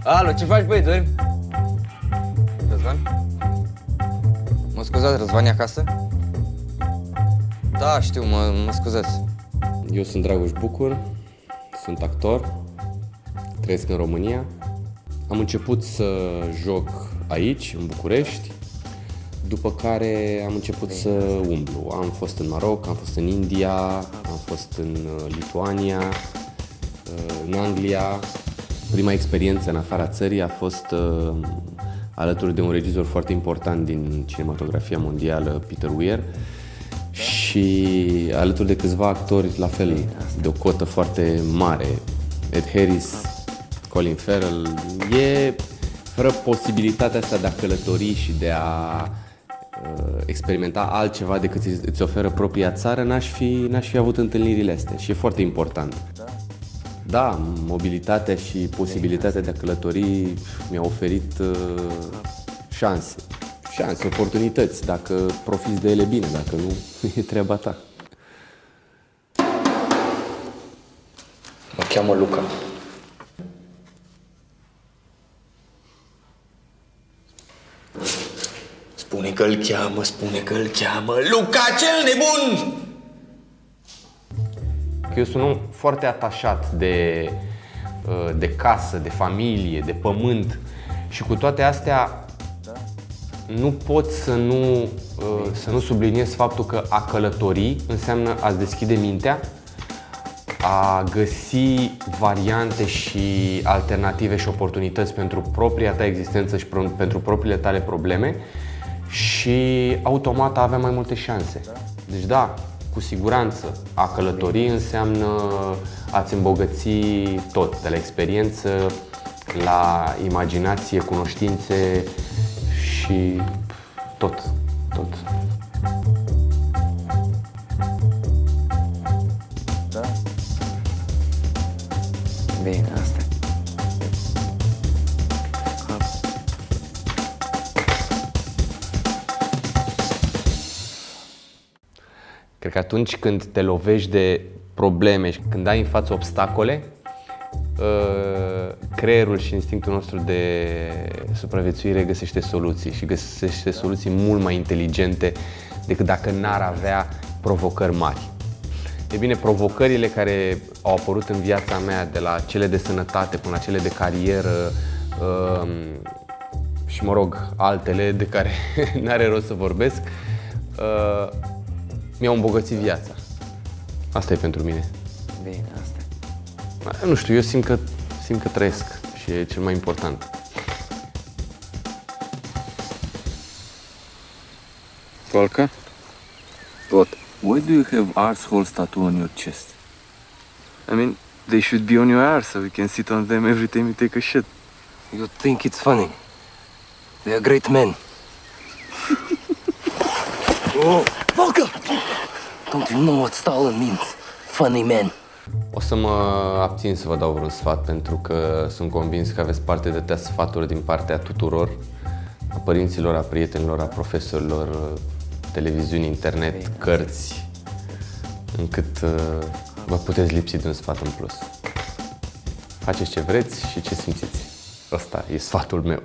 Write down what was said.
Alo, ce faci, băi, dormi? Răzvan? Mă scuzați, Răzvan e acasă? Da, știu, mă scuzați. Eu sunt Dragoș Bucur, sunt actor, trăiesc în România. Am început să joc aici, în București, după care am început să umblu. Am fost în Maroc, am fost în India, am fost în Lituania, în Anglia. Prima experiență în afara țării a fost alături de un regizor foarte important din cinematografia mondială, Peter Weir, și alături de câțiva actori, la fel, de o cotă foarte mare, Ed Harris, Colin Farrell. E fără posibilitatea asta de a călători și de a experimenta altceva decât îți oferă propria țară, n-aș fi avut întâlnirile astea și e foarte important. Da, mobilitatea și posibilitatea de a călători mi-a oferit șanse, oportunități, dacă profiți de ele bine, dacă nu, e treaba ta. Mă cheamă Luca. Spune că îl cheamă Luca cel nebun! Eu sunt un om foarte atașat de casă, de familie, de pământ și cu toate astea nu pot să nu subliniez faptul că a călători înseamnă a-ți deschide mintea, a găsi variante și alternative și oportunități pentru propria ta existență și pentru propriile tale probleme și automat a avea mai multe șanse. Deci da, cu siguranță, a călători înseamnă a-ți îmbogăți tot, de la experiență, la imaginație, cunoștințe și tot. Da? Bine, asta. Cred că atunci când te lovești de probleme și când ai în față obstacole, creierul și instinctul nostru de supraviețuire găsește soluții și găsește soluții mult mai inteligente decât dacă n-ar avea provocări mari. E bine, provocările care au apărut în viața mea, de la cele de sănătate până la cele de carieră și, mă rog, altele de care n-are rost să vorbesc, mi-au îmbogățit viața. Asta e pentru mine. Bine, asta. Nu știu, eu simt că trăiesc și e cel mai important. Volker? What? Why do you have arseholes tattoo on your chest? I mean, they should be on your arse so we can sit on them every time you take a shit. You think it's funny? They are great men. Oh, Volker! Don't you know what Stalin means? Funny man. O să mă abțin să vă dau vreun sfat, pentru că sunt convins că aveți parte de atâtea sfaturi din partea tuturor, a părinților, a prietenilor, a profesorilor, televiziuni, internet, cărți, încât vă puteți lipsi de un sfat în plus. Faceți ce vreți și ce simțiți. Ăsta e sfatul meu.